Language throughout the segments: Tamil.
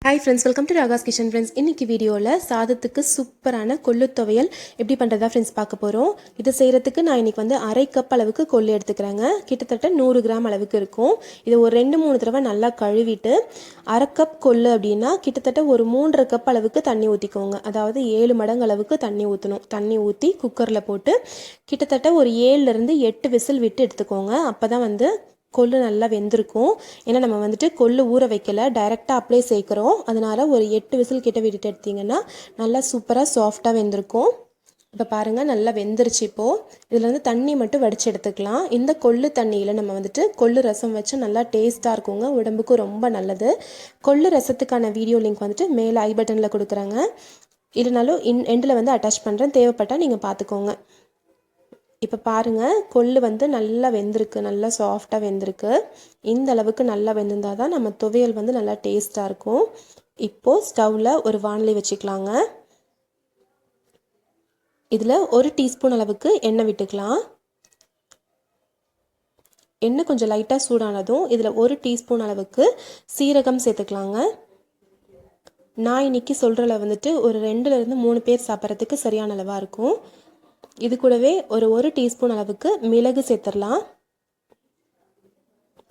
Hi friends, welcome to Raga's kitchen friends. இன்றைக்கி வீடியோவில் சாதத்துக்கு சூப்பரான கொள்ளு துவையல் எப்படி பண்ணுறதா ஃப்ரெண்ட்ஸ் பார்க்க போகிறோம். இதை செய்கிறதுக்கு நான் இன்றைக்கி வந்து 1/2 கப் அளவுக்கு கொள்ளு எடுத்துக்கிறேங்க. கிட்டத்தட்ட 100 கிராம் அளவுக்கு இருக்கும். இதை ஒரு 2-3 தடவை நல்லா கழுவிட்டு 1/2 கப் கொள்ளு அப்படின்னா கிட்டத்தட்ட ஒரு 3.5 கப் அளவுக்கு தண்ணி ஊற்றிக்கோங்க. அதாவது 7 மடங்கு அளவுக்கு தண்ணி ஊற்றணும். தண்ணி ஊற்றி குக்கரில் போட்டு கிட்டத்தட்ட ஒரு 7லேருந்து 8 விசில் விட்டு எடுத்துக்கோங்க. அப்போ தான் வந்து கொள்ளு நல்லா வெந்திருக்கும். ஏன்னா நம்ம வந்துட்டு கொள்ளு ஊற வைக்கல, டைரெக்டாக அப்படியே சேர்க்குறோம். அதனால் ஒரு 8 விசில் கிட்ட விட்டுட்டு எடுத்திங்கன்னா நல்லா சூப்பராக சாஃப்டாக வெந்திருக்கும். இப்போ பாருங்கள், நல்லா வெந்துருச்சு. இப்போது இதில் வந்து தண்ணி மட்டும் வடித்து எடுத்துக்கலாம். இந்த கொள்ளு தண்ணியில் நம்ம வந்துட்டு கொள்ளு ரசம் வச்சு நல்லா டேஸ்ட்டாக இருக்குங்க. உடம்புக்கும் ரொம்ப நல்லது. கொள்ளு ரசத்துக்கான வீடியோ லிங்க் வந்துட்டு மேலே ஐ பட்டனில் கொடுக்குறாங்க. இல்லைனாலும் எண்டில் வந்து அட்டாச் பண்ணுறேன், தேவைப்பட்டால் நீங்கள் பார்த்துக்கோங்க. இப்போ பாருங்கள், கொள்ளு வந்து நல்லா வெந்திருக்கு, நல்லா சாஃப்டாக வெந்திருக்கு. இந்த அளவுக்கு நல்லா வெந்திருந்தால் தான் நம்ம துவையல் வந்து நல்லா டேஸ்ட்டாக இருக்கும். இப்போது ஸ்டவ்வில் ஒரு வாணலி வச்சுக்கலாங்க. இதில் 1 டீஸ்பூன் அளவுக்கு எண்ணெய் விட்டுக்கலாம். எண்ணெய் கொஞ்சம் லைட்டாக சூடானதும் இதில் 1 டீஸ்பூன் அளவுக்கு சீரகம் சேர்த்துக்கலாங்க. நான் இன்றைக்கி சொல்கிற அளவு வந்துட்டு ஒரு 2லேருந்து 3 பேர் சாப்பிட்றதுக்கு சரியான அளவாக இருக்கும். இது கூடவே ஒரு 1 டீஸ்பூன் அளவுக்கு மிளகு சேர்த்துடலாம்.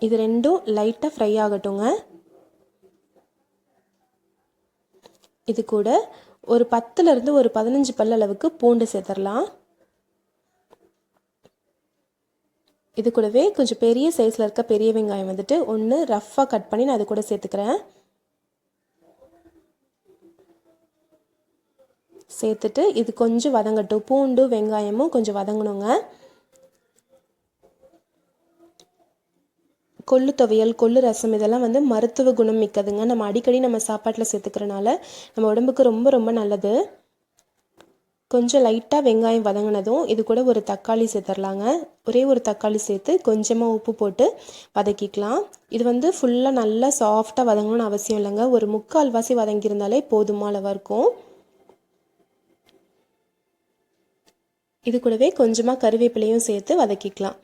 இது ரெண்டும் லைட்டாக ஃப்ரை ஆகட்டுங்க. இது கூட ஒரு 10லேருந்து ஒரு 15 பல் அளவுக்கு பூண்டு சேர்த்துடலாம். இது கூடவே கொஞ்சம் பெரிய சைஸில் இருக்க பெரிய வெங்காயம் வந்துட்டு 1 ரஃப்பாக கட் பண்ணி நான் அது கூட சேர்த்துக்கிறேன். சேர்த்துட்டு இது கொஞ்சம் வதங்கட்டும். பூண்டு வெங்காயமும் கொஞ்சம் வதங்கணுங்க. கொள்ளு துவையல், கொள்ளு ரசம் இதெல்லாம் வந்து மருத்துவ குணம் மிக்கதுங்க. நம்ம அடிக்கடி நம்ம சாப்பாட்டில் சேர்த்துக்கிறனால நம்ம உடம்புக்கு ரொம்ப ரொம்ப நல்லது. கொஞ்சம் லைட்டாக வெங்காயம் வதங்கினதும் இது கூட ஒரு தக்காளி சேர்த்துடலாங்க. ஒரே ஒரு தக்காளி சேர்த்து கொஞ்சமாக உப்பு போட்டு வதக்கிக்கலாம். இது வந்து ஃபுல்லாக நல்லா சாஃப்டாக வதங்கணும்னு அவசியம் இல்லைங்க. ஒரு 3/4 வாசி வதங்கியிருந்தாலே போதுமான அளவாக இருக்கும். இது கூடவே கொஞ்சமாக கருவேப்பிலையும் சேர்த்து வதக்கிக்கலாம்.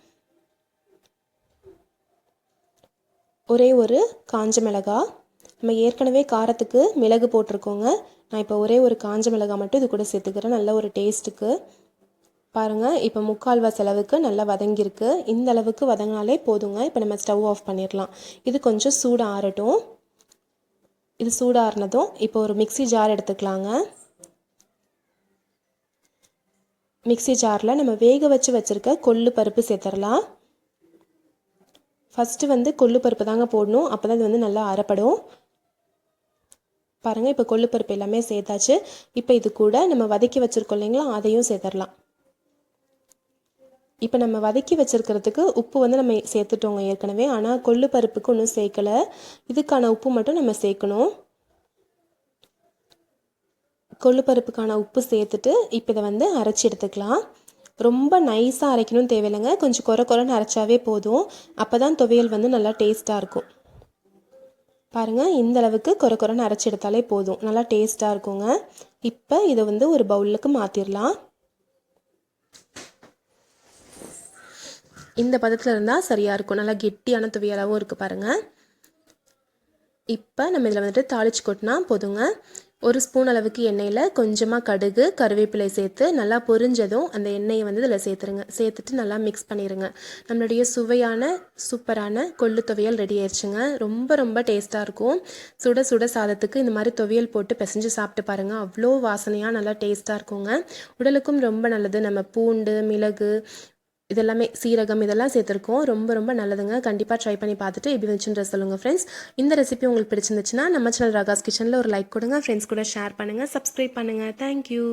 ஒரே ஒரு காஞ்ச மிளகாய், நம்ம ஏற்கனவே காரத்துக்கு மிளகு போட்டிருக்கோங்க. நான் இப்போ ஒரே ஒரு காஞ்ச மிளகாய் மட்டும் இது கூட சேர்த்துக்கிறேன், நல்ல ஒரு டேஸ்ட்டுக்கு. பாருங்கள், இப்போ 3/4 வாசி அளவுக்கு நல்லா வதங்கியிருக்கு. இந்த அளவுக்கு வதங்கினாலே போதுங்க. இப்போ நம்ம ஸ்டவ் ஆஃப் பண்ணிடலாம். இது கொஞ்சம் சூடு ஆறட்டும். இது சூடாறினதும் இப்போ ஒரு மிக்ஸி ஜார் எடுத்துக்கலாங்க. மிக்ஸி ஜாரில் நம்ம வேக வச்சுருக்க கொள்ளு பருப்பு சேர்த்துடலாம். ஃபஸ்ட்டு வந்து கொள்ளு பருப்பு தாங்க போடணும், அப்போ தான் இது வந்து நல்லா அரைப்படும். பாருங்கள், இப்போ கொள்ளு பருப்பு எல்லாமே சேர்த்தாச்சு. இப்போ இது கூட நம்ம வதக்கி வச்சுருக்கோம் இல்லைங்களா, அதையும் சேர்த்துடலாம். இப்போ நம்ம வதக்கி வச்சுருக்கிறதுக்கு உப்பு வந்து நம்ம சேர்த்துட்டோங்க ஏற்கனவே. ஆனால் கொள்ளு பருப்புக்கு ஒன்றும் சேர்க்கலை. இதுக்கான உப்பு மட்டும் நம்ம சேர்க்கணும். கொள்ளு பருப்புக்கான உப்பு சேர்த்துட்டு இப்போ இதை வந்து அரைச்சி எடுத்துக்கலாம். ரொம்ப நைஸாக அரைக்கணும்னு தேவையில்லைங்க, கொஞ்சம் குறைன்னு அரைச்சாவே போதும். அப்போ தான் துவையல் வந்து நல்லா டேஸ்ட்டாக இருக்கும். பாருங்கள், இந்த அளவுக்கு குறைன்னு அரைச்சி எடுத்தாலே போதும், நல்லா டேஸ்ட்டாக இருக்குங்க. இப்போ இதை வந்து ஒரு பவுலுக்கு மாற்றிடலாம். இந்த பதத்தில் இருந்தால் சரியாக இருக்கும். நல்லா கெட்டியான துவையலாகவும் இருக்குது பாருங்கள். இப்போ நம்ம இதில் வந்துட்டு தாளிச்சு கொட்டினா போதுங்க. 1 ஸ்பூன் அளவுக்கு எண்ணெயில் கொஞ்சமாக கடுகு கருவேப்பிலை சேர்த்து நல்லா பொரிஞ்சதும் அந்த எண்ணெயை வந்து இதில் சேர்த்துட்டு நல்லா மிக்ஸ் பண்ணிடுங்க. நம்மளுடைய சுவையான சூப்பரான கொள்ளு துவையல் ரெடி ஆயிடுச்சுங்க. ரொம்ப ரொம்ப டேஸ்ட்டாக இருக்கும். சுட சுட சாதத்துக்கு இந்த மாதிரி துவையல் போட்டு பிசைஞ்சு சாப்பிட்டு பாருங்கள், அவ்வளோ வாசனையாக நல்லா டேஸ்ட்டாக இருக்குங்க. உடலுக்கும் ரொம்ப நல்லது. நம்ம பூண்டு மிளகு இதெல்லாமே சீரகம் இதெல்லாம் சேர்த்துருக்கோம். ரொம்ப ரொம்ப நல்லதுங்க. கண்டிப்பாக ட்ரை பண்ணி பார்த்துட்டு எப்படி வந்துச்சுன்ற சொல்லுங்கள் ஃப்ரெண்ட்ஸ். இந்த ரெசிபி உங்களுக்கு பிடிச்சிருந்துச்சுன்னா நம்ம சேனல் ராகாஸ் கிச்சனில் ஒரு லைக் கொடுங்க. ஃப்ரெண்ட்ஸ் கூட ஷேர் பண்ணுங்கள், சப்ஸ்கிரைப் பண்ணுங்கள். தேங்க்யூ.